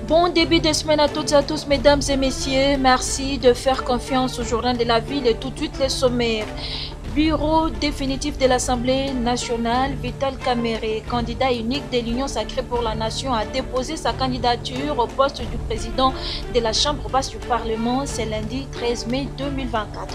Bon début de semaine à toutes et à tous, mesdames et messieurs. Merci de faire confiance au journal de la ville et tout de suite les sommaires. Bureau définitif de l'Assemblée nationale, Vital Kamerhe, candidat unique de l'Union sacrée pour la nation, a déposé sa candidature au poste du président de la Chambre basse du Parlement ce lundi 13 mai 2024.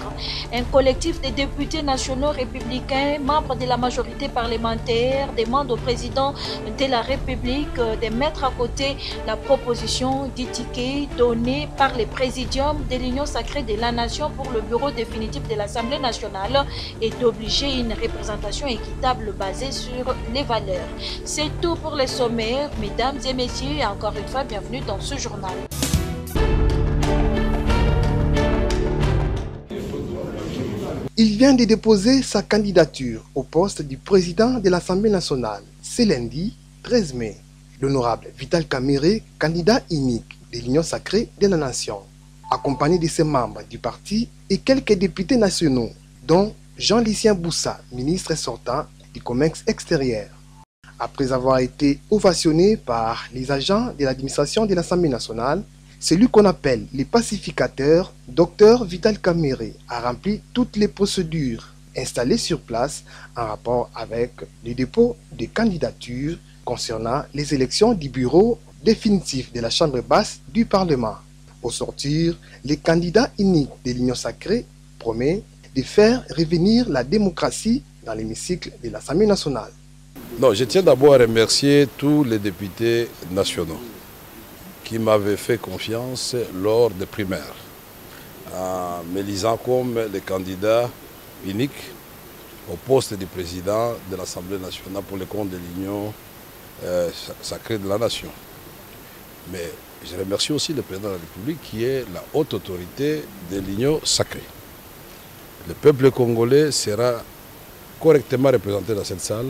Un collectif de députés nationaux républicains, membres de la majorité parlementaire, demande au président de la République de mettre à côté la proposition du ticket donné par le présidium de l'Union sacrée de la nation pour le bureau définitif de l'Assemblée nationale et d'obliger une représentation équitable basée sur les valeurs. C'est tout pour les sommaires, mesdames et messieurs, et encore une fois, bienvenue dans ce journal. Il vient de déposer sa candidature au poste du président de l'Assemblée nationale. C'est lundi 13 mai. L'honorable Vital Kamerhe, candidat unique de l'Union sacrée de la nation, accompagné de ses membres du parti et quelques députés nationaux, dont Jean-Lucien Boussa, ministre sortant du commerce extérieur. Après avoir été ovationné par les agents de l'administration de l'Assemblée nationale, celui qu'on appelle les pacificateurs, Dr Vital Kamerhe, a rempli toutes les procédures installées sur place en rapport avec le dépôt de candidatures concernant les élections du bureau définitif de la Chambre basse du Parlement. Au sortir, le candidat unique de l'Union sacrée promet de faire revenir la démocratie dans l'hémicycle de l'Assemblée nationale. Non, je tiens d'abord à remercier tous les députés nationaux qui m'avaient fait confiance lors des primaires, en m'élisant comme le candidat unique au poste de président de l'Assemblée nationale pour le compte de l'Union sacrée de la nation. Mais je remercie aussi le président de la République qui est la haute autorité de l'Union sacrée. Le peuple congolais sera correctement représenté dans cette salle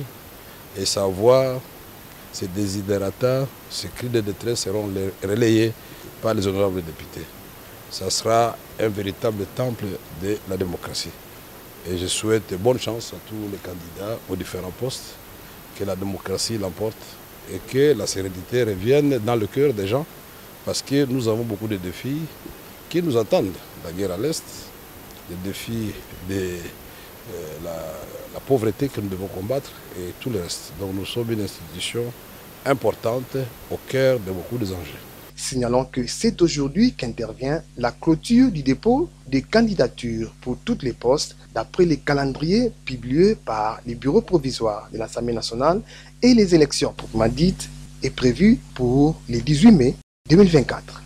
et sa voix, ses desiderata, ses cris de détresse seront relayés par les honorables députés. Ça sera un véritable temple de la démocratie. Et je souhaite bonne chance à tous les candidats aux différents postes, que la démocratie l'emporte et que la sérénité revienne dans le cœur des gens, parce que nous avons beaucoup de défis qui nous attendent. La guerre à l'Est, les défis de la pauvreté que nous devons combattre et tout le reste. Donc nous sommes une institution importante au cœur de beaucoup des enjeux. Signalons que c'est aujourd'hui qu'intervient la clôture du dépôt des candidatures pour tous les postes d'après les calendriers publiés par les bureaux provisoires de l'Assemblée nationale et les élections proprement dites est prévue pour le 18 mai 2024.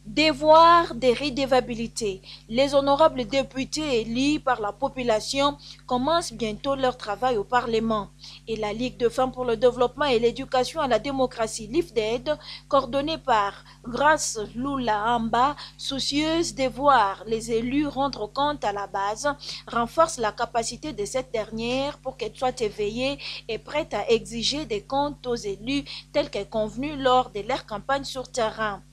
Devoir de redevabilité. Les honorables députés élus par la population commencent bientôt leur travail au Parlement. Et la Ligue de femmes pour le développement et l'éducation à la démocratie, l'IFDED, coordonnée par Grace Lula Amba, soucieuse de voir les élus rendre compte à la base, renforce la capacité de cette dernière pour qu'elle soit éveillée et prête à exiger des comptes aux élus tels qu'est convenu lors de leur campagne sur terrain.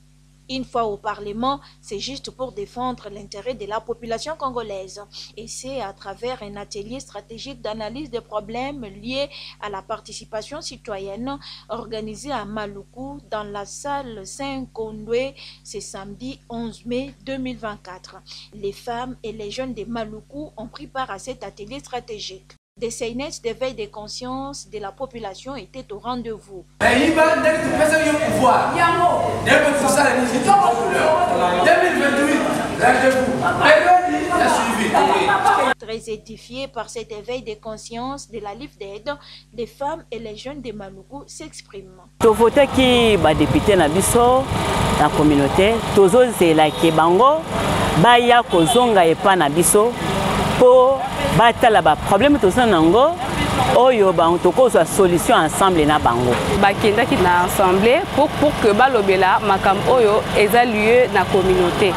Une fois au Parlement, c'est juste pour défendre l'intérêt de la population congolaise. Et c'est à travers un atelier stratégique d'analyse des problèmes liés à la participation citoyenne organisé à Maluku dans la salle Saint-Kondoué ce samedi 11 mai 2024. Les femmes et les jeunes de Maluku ont pris part à cet atelier stratégique. Des séances d'éveil des consciences de la population étaient au rendez-vous. Très édifiés par cet éveil des consciences de la LIFDED, les femmes et les jeunes de Maluku s'expriment. Voter qui va député na biso la communauté, tozo zela ke bango baya kozonga epa na biso po batala ba problème tozo nango oyo ba tokozwa solution ensemble na bango. Bakenda ki na ensemble pour que balobela makam oyo eza lieu na communauté.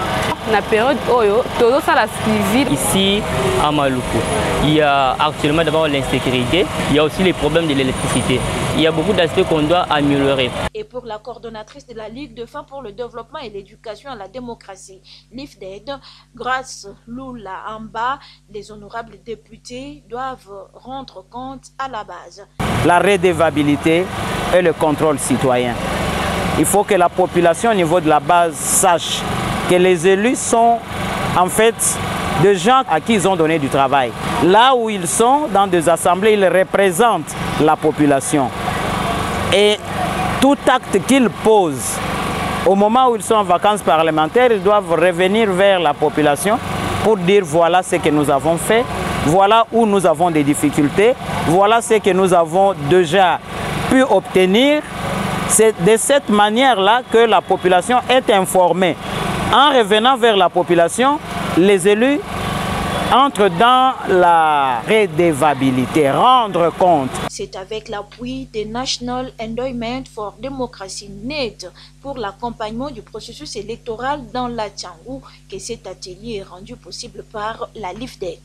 na période oyo todo ça la suivi. Ici à Maluku, il y a actuellement d'abord l'insécurité, il y a aussi les problèmes de l'électricité. Il y a beaucoup d'aspects qu'on doit améliorer. Et pour la coordonnatrice de la Ligue de femmes pour le développement et l'éducation à la démocratie, l'IFDED, grâce Lula Amba, les honorables députés doivent rendre compte à la base. La redevabilité et le contrôle citoyen. Il faut que la population au niveau de la base sache que les élus sont en fait des gens à qui ils ont donné du travail. Là où ils sont, dans des assemblées, ils représentent la population. Et tout acte qu'ils posent, au moment où ils sont en vacances parlementaires, ils doivent revenir vers la population pour dire voilà ce que nous avons fait, voilà où nous avons des difficultés, voilà ce que nous avons déjà pu obtenir. C'est de cette manière-là que la population est informée. En revenant vers la population, les élus entrent dans la redevabilité, rendre compte. C'est avec l'appui des National Endowment for Democracy NED pour l'accompagnement du processus électoral dans la Tchangou que cet atelier est rendu possible par la LIFDED.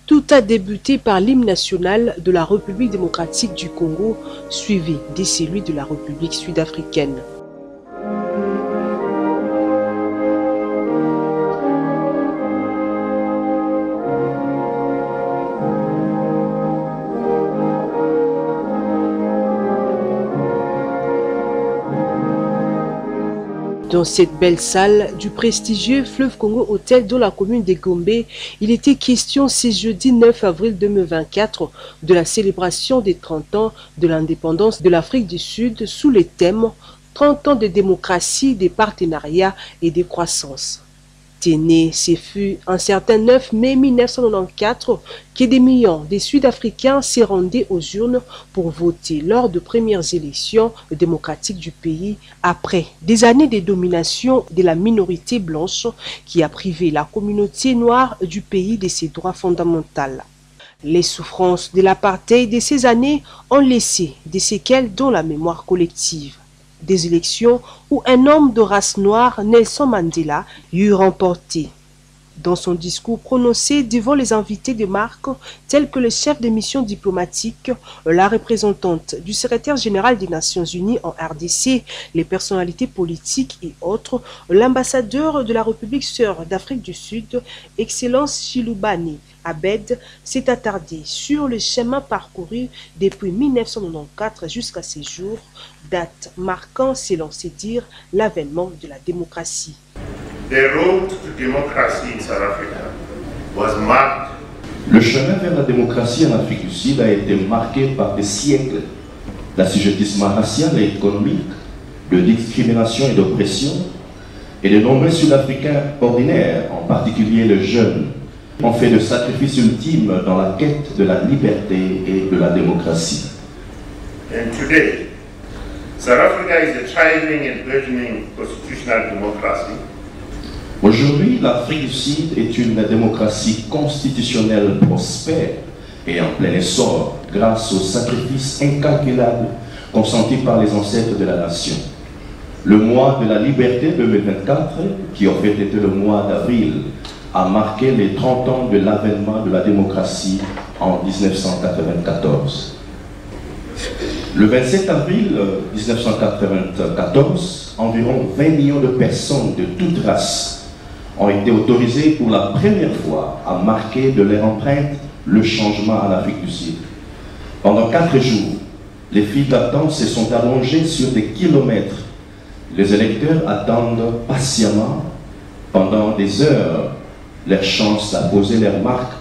Tout a débuté par l'hymne national de la République démocratique du Congo, suivi de celui de la République sud-africaine. Dans cette belle salle du prestigieux Fleuve Congo Hôtel dans la commune de Gombe, il était question ce jeudi 9 avril 2024 de la célébration des 30 ans de l'indépendance de l'Afrique du Sud sous le thème 30 ans de démocratie, de partenariat et de croissance. Tenez, ce fut un certain 9 mai 1994 que des millions de Sud-Africains se rendaient aux urnes pour voter lors de premières élections démocratiques du pays après des années de domination de la minorité blanche qui a privé la communauté noire du pays de ses droits fondamentaux. Les souffrances de l'apartheid de ces années ont laissé des séquelles dans la mémoire collective. Des élections où un homme de race noire, Nelson Mandela, eut remporté. Dans son discours prononcé devant les invités de marque, tels que le chef de mission diplomatique, la représentante du secrétaire général des Nations Unies en RDC, les personnalités politiques et autres, l'ambassadeur de la République sœur d'Afrique du Sud, Excellence Chilubani Abed, s'est attardé sur le chemin parcouru depuis 1994 jusqu'à ces jours, date marquant, selon ses dires, l'avènement de la démocratie. The road to democracy in South Africa was marked. Le chemin vers la démocratie en Afrique du Sud a été marqué par des siècles d'assujettissement racial et économique, de discrimination et d'oppression, et de nombreux Sud-Africains ordinaires, en particulier les jeunes, ont fait de sacrifices ultimes dans la quête de la liberté et de la démocratie. And today, South Africa is a thriving and burgeoning constitutional democracy. Aujourd'hui, l'Afrique du Sud est une démocratie constitutionnelle prospère et en plein essor grâce aux sacrifices incalculables consentis par les ancêtres de la nation. Le mois de la liberté 2024, qui en fait était le mois d'avril, a marqué les 30 ans de l'avènement de la démocratie en 1994. Le 27 avril 1994, environ 20 millions de personnes de toutes races ont été autorisées pour la première fois à marquer de leur empreinte le changement en Afrique du Sud. Pendant 4 jours, les files d'attente se sont allongées sur des kilomètres. Les électeurs attendent patiemment pendant des heures leur chance à poser leur marque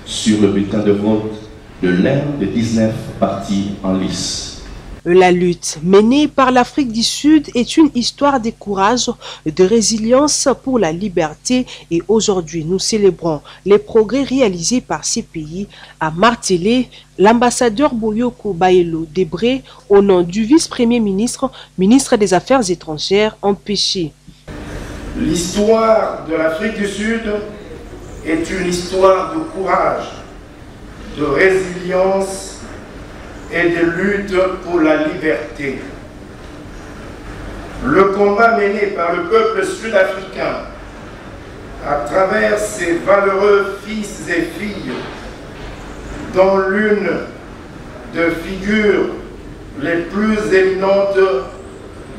sur le bulletin de vote de l'un des 19 partis en lice. La lutte menée par l'Afrique du Sud est une histoire de courage, de résilience pour la liberté et aujourd'hui nous célébrons les progrès réalisés par ces pays, a martelé l'ambassadeur Boyoko Bayelo Debré au nom du vice-premier ministre, ministre des Affaires étrangères, empêché. L'histoire de l'Afrique du Sud est une histoire de courage, de résilience et de lutte pour la liberté. Le combat mené par le peuple sud-africain à travers ses valeureux fils et filles, dont l'une de figures les plus éminentes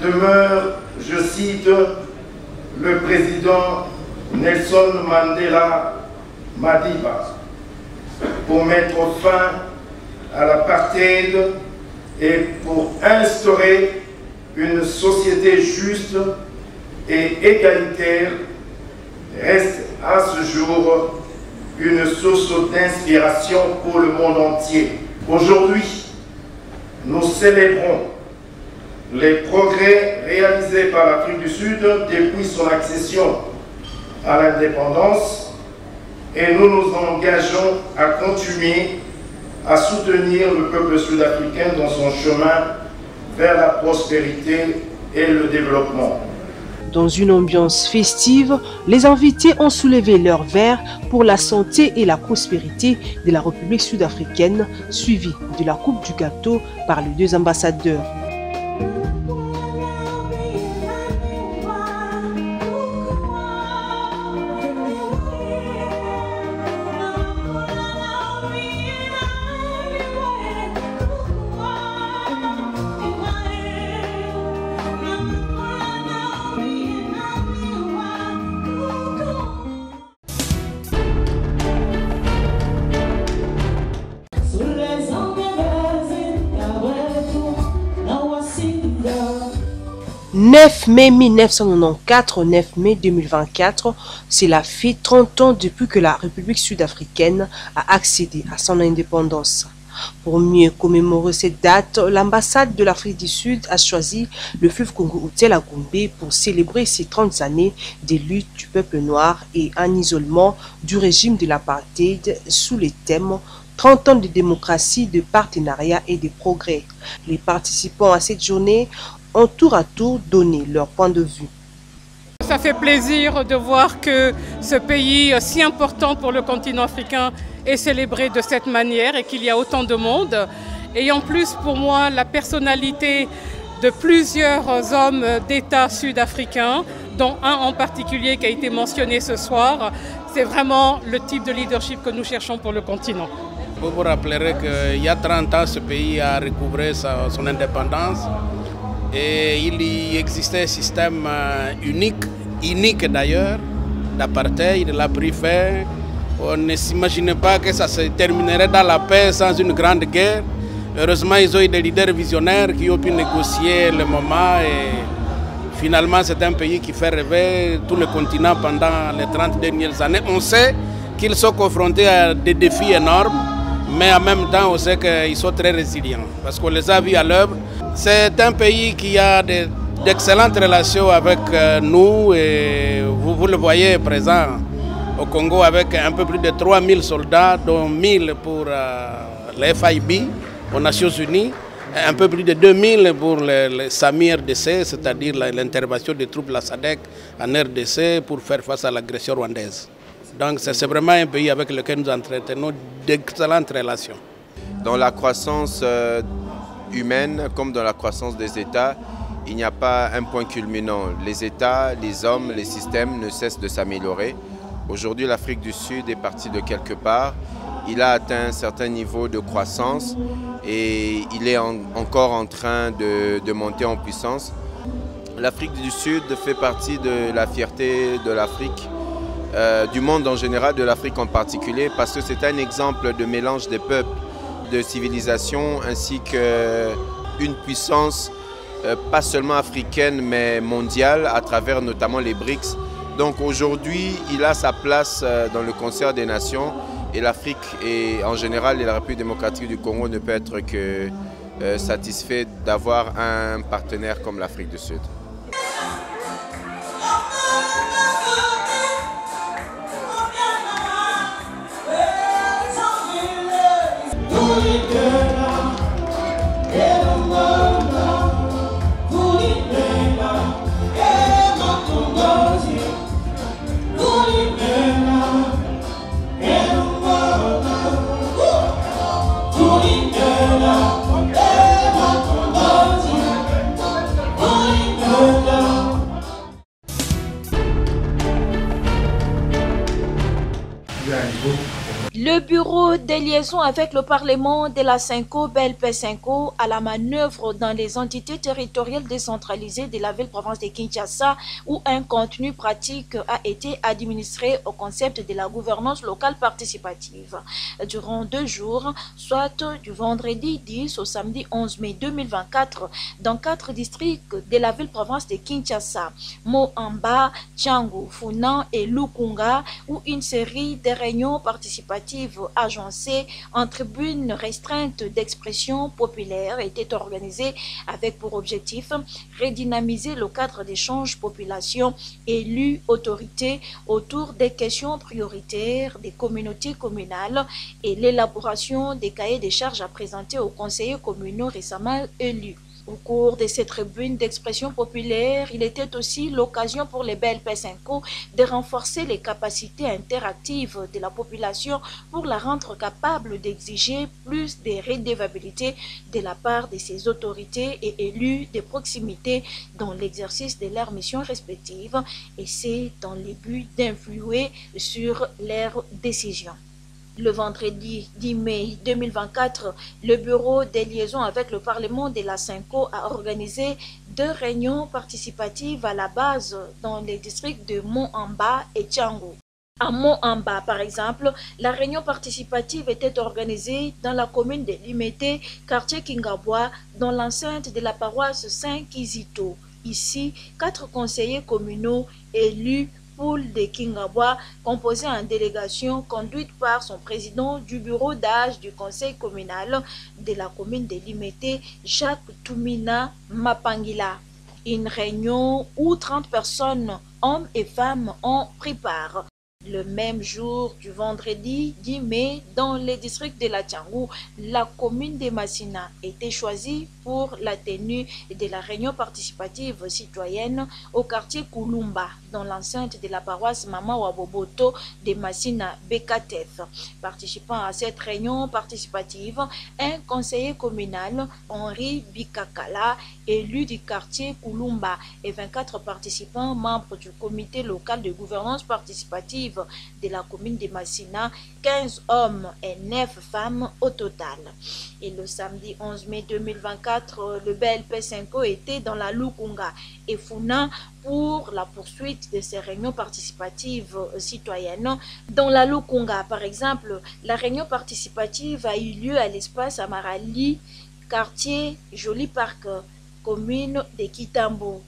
demeure, je cite, le président Nelson Mandela Madiba, pour mettre fin à l'apartheid et pour instaurer une société juste et égalitaire, reste à ce jour une source d'inspiration pour le monde entier. Aujourd'hui, nous célébrons les progrès réalisés par l'Afrique du Sud depuis son accession à l'indépendance et nous nous engageons à continuer à soutenir le peuple sud-africain dans son chemin vers la prospérité et le développement. Dans une ambiance festive, les invités ont soulevé leur verre pour la santé et la prospérité de la République sud-africaine, suivie de la coupe du gâteau par les deux ambassadeurs. « 9 mai 1994, 9 mai 2024, cela fait 30 ans depuis que la République sud-africaine a accédé à son indépendance. Pour mieux commémorer cette date, l'ambassade de l'Afrique du Sud a choisi le fleuve Congo Hôtel à Gombe pour célébrer ces 30 années des luttes du peuple noir et un isolement du régime de l'apartheid sous les thèmes 30 ans de démocratie, de partenariat et de progrès. Les participants à cette journée ont tour à tour donné leur point de vue. Ça fait plaisir de voir que ce pays si important pour le continent africain est célébré de cette manière et qu'il y a autant de monde. Et en plus, pour moi, la personnalité de plusieurs hommes d'État sud-africains, dont un en particulier qui a été mentionné ce soir, c'est vraiment le type de leadership que nous cherchons pour le continent. Vous vous rappellerez qu'il y a 30 ans, ce pays a recouvré son indépendance. Et il y existait un système unique d'ailleurs, d'apartheid, il a pris fin. On ne s'imaginait pas que ça se terminerait dans la paix sans une grande guerre. Heureusement, ils ont eu des leaders visionnaires qui ont pu négocier le moment. Et finalement, c'est un pays qui fait rêver tout le continent pendant les 30 dernières années. On sait qu'ils sont confrontés à des défis énormes, mais en même temps, on sait qu'ils sont très résilients parce qu'on les a vus à l'œuvre. C'est un pays qui a d'excellentes relations avec nous et vous le voyez présent au Congo avec un peu plus de 3000 soldats, dont 1000 pour les FIB aux Nations Unies, un peu plus de 2000 pour le SAMI RDC, c'est-à-dire l'intervention des troupes de la SADC en RDC pour faire face à l'agression rwandaise. Donc c'est vraiment un pays avec lequel nous entretenons d'excellentes relations. Dans la croissance humaine comme dans la croissance des États, il n'y a pas un point culminant. Les États, les hommes, les systèmes ne cessent de s'améliorer. Aujourd'hui, l'Afrique du Sud est partie de quelque part. Il a atteint un certain niveau de croissance et il est encore en train de monter en puissance. L'Afrique du Sud fait partie de la fierté de l'Afrique, du monde en général, de l'Afrique en particulier, parce que c'est un exemple de mélange des peuples, de civilisation, ainsi qu'une puissance pas seulement africaine mais mondiale à travers notamment les BRICS. Donc aujourd'hui, il a sa place dans le concert des nations et l'Afrique et en général la République démocratique du Congo ne peut être que satisfait d'avoir un partenaire comme l'Afrique du Sud. Vous Le bureau des liaisons avec le Parlement de la Cinco, BLP5, à la manœuvre dans les entités territoriales décentralisées de la ville-province de Kinshasa, où un contenu pratique a été administré au concept de la gouvernance locale participative. Durant 2 jours, soit du vendredi 10 au samedi 11 mai 2024, dans 4 districts de la ville-province de Kinshasa, Moamba, Tchangu, Funan et Lukunga, où une série de réunions participatives agencées en tribune restreinte d'expression populaire était organisée avec pour objectif redynamiser le cadre d'échange population, élus, autorités autour des questions prioritaires des communautés communales et l'élaboration des cahiers des charges à présenter aux conseillers communaux récemment élus. Au cours de ces tribunes d'expression populaire, il était aussi l'occasion pour les BLP5 de renforcer les capacités interactives de la population pour la rendre capable d'exiger plus de redevabilité de la part de ses autorités et élus de proximité dans l'exercice de leurs missions respectives, et c'est dans le but d'influer sur leurs décisions. Le vendredi 10 mai 2024, le bureau des liaisons avec le Parlement de la Cinco a organisé 2 réunions participatives à la base dans les districts de Moamba et Tchangu. À Moamba, par exemple, la réunion participative était organisée dans la commune de Limete, quartier Kingabwa, dans l'enceinte de la paroisse Saint-Kizito. Ici, 4 conseillers communaux élus poule de Kingabwa, composée en délégation conduite par son président du bureau d'âge du conseil communal de la commune de Limete, Jacques Toumina Mapangila. Une réunion où 30 personnes, hommes et femmes, ont pris part. Le même jour du vendredi 10 mai, dans les districts de la Tchangu, la commune de Massina était choisie pour la tenue de la réunion participative citoyenne au quartier Kulumba, dans l'enceinte de la paroisse Mama Waboboto de Massina Bekatef. Participant à cette réunion participative, un conseiller communal, Henri Bikakala, élu du quartier Kulumba, et 24 participants membres du comité local de gouvernance participative de la commune de Massina, 15 hommes et 9 femmes au total. Et le samedi 11 mai 2024, le BLP5 était dans la Lukunga et Funan pour la poursuite de ces réunions participatives citoyennes. Dans la Lukunga, par exemple, la réunion participative a eu lieu à l'espace Amarali, quartier Joli Parc, commune de Kitambo.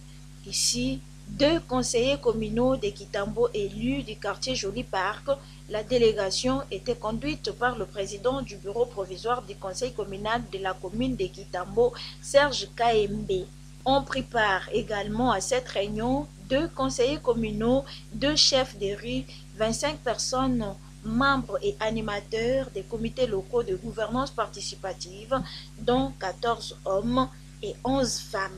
Ici, 2 conseillers communaux de Kitambo élus du quartier Joli Parc. La délégation était conduite par le président du bureau provisoire du conseil communal de la commune de Kitambo, Serge Kaembe. On prit part également à cette réunion 2 conseillers communaux, 2 chefs de rue, 25 personnes, membres et animateurs des comités locaux de gouvernance participative, dont 14 hommes et 11 femmes.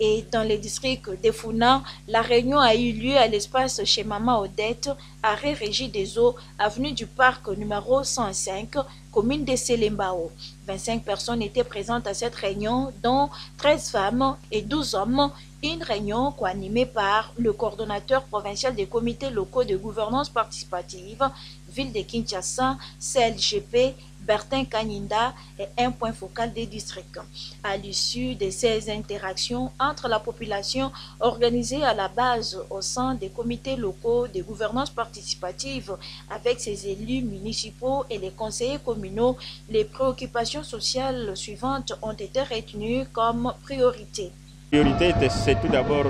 Et dans les districts de Funan, la réunion a eu lieu à l'espace chez Mama Odette, arrêt Régie des Eaux, avenue du Parc numéro 105, commune de Selembao. 25 personnes étaient présentes à cette réunion, dont 13 femmes et 12 hommes. Une réunion co-animée par le coordonnateur provincial des comités locaux de gouvernance participative, ville de Kinshasa, CLGP, Bertin Kanyinda, et un point focal des districts. À l'issue de ces interactions entre la population organisée à la base au sein des comités locaux de gouvernance participative avec ses élus municipaux et les conseillers communaux, les préoccupations sociales suivantes ont été retenues comme priorité. La priorité, c'est tout d'abord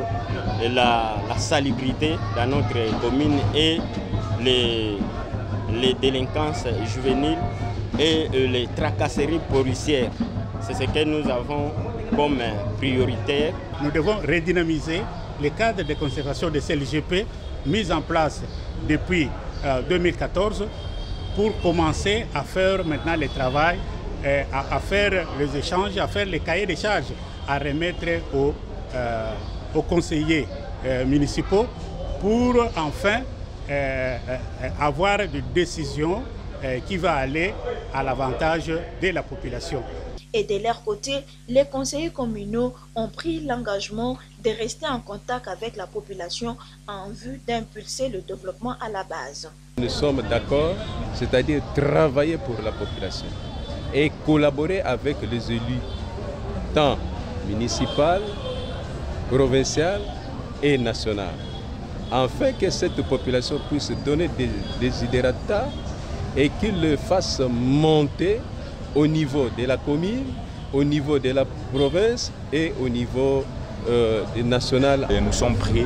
la salubrité dans notre commune et les délinquances juvéniles et les tracasseries policières. C'est ce que nous avons comme prioritaire. Nous devons redynamiser le cadre de conservation de CLGP mis en place depuis 2014 pour commencer à faire maintenant le travail, à faire les échanges, à faire les cahiers des charges, à remettre aux conseillers municipaux pour enfin avoir des décisions qui vont aller à l'avantage de la population. Et de leur côté, les conseillers communaux ont pris l'engagement de rester en contact avec la population en vue d'impulser le développement à la base. Nous sommes d'accord, c'est-à-dire travailler pour la population et collaborer avec les élus, tant municipaux, provinciaux et nationaux, afin que cette population puisse donner des desiderata et qu'il le fasse monter au niveau de la commune, au niveau de la province et au niveau national. Et nous sommes prêts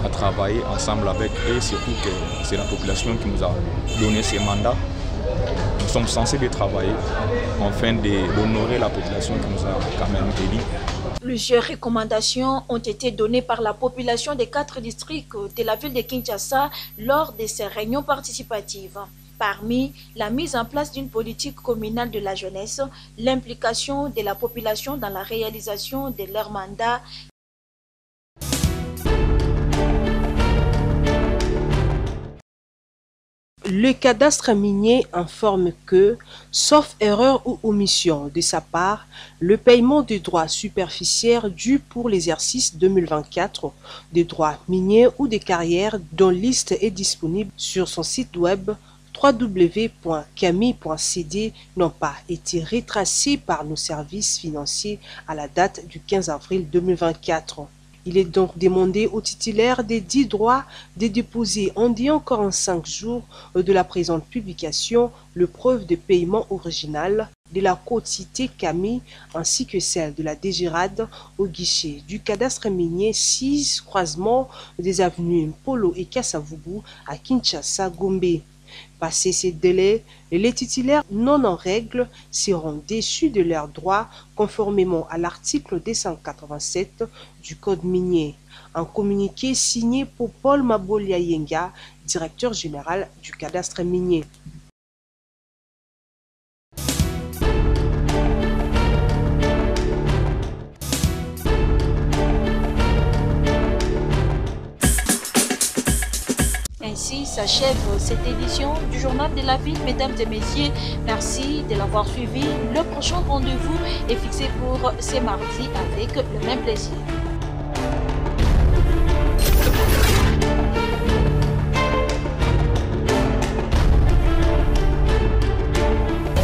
à travailler ensemble avec eux, surtout que c'est la population qui nous a donné ces mandats. Nous sommes censés de travailler afin d'honorer la population qui nous a quand même élus. Plusieurs recommandations ont été données par la population des 4 districts de la ville de Kinshasa lors de ces réunions participatives. Parmi la mise en place d'une politique communale de la jeunesse, l'implication de la population dans la réalisation de leur mandat. Le cadastre minier informe que, sauf erreur ou omission de sa part, le paiement des droits superficiels dus pour l'exercice 2024 des droits miniers ou des carrières dont liste est disponible sur son site web www.cami.cd n'ont pas été retracés par nos services financiers à la date du 15 avril 2024. Il est donc demandé aux titulaires des 10 droits de déposer en délai 45 jours de la présente publication le preuve de paiement original de la quotité CAMI ainsi que celle de la DGRAD au guichet du cadastre minier 6 croisement des avenues Polo et Kassavubu à Kinshasa, Gombe. Passé ces délais, les titulaires non en règle seront déchus de leurs droits conformément à l'article 287 du Code minier. Un communiqué signé pour Paul Mabolia Yenga, directeur général du cadastre minier. Ainsi s'achève cette édition du Journal de la Ville. Mesdames et messieurs, merci de l'avoir suivi. Le prochain rendez-vous est fixé pour ce mardi avec le même plaisir.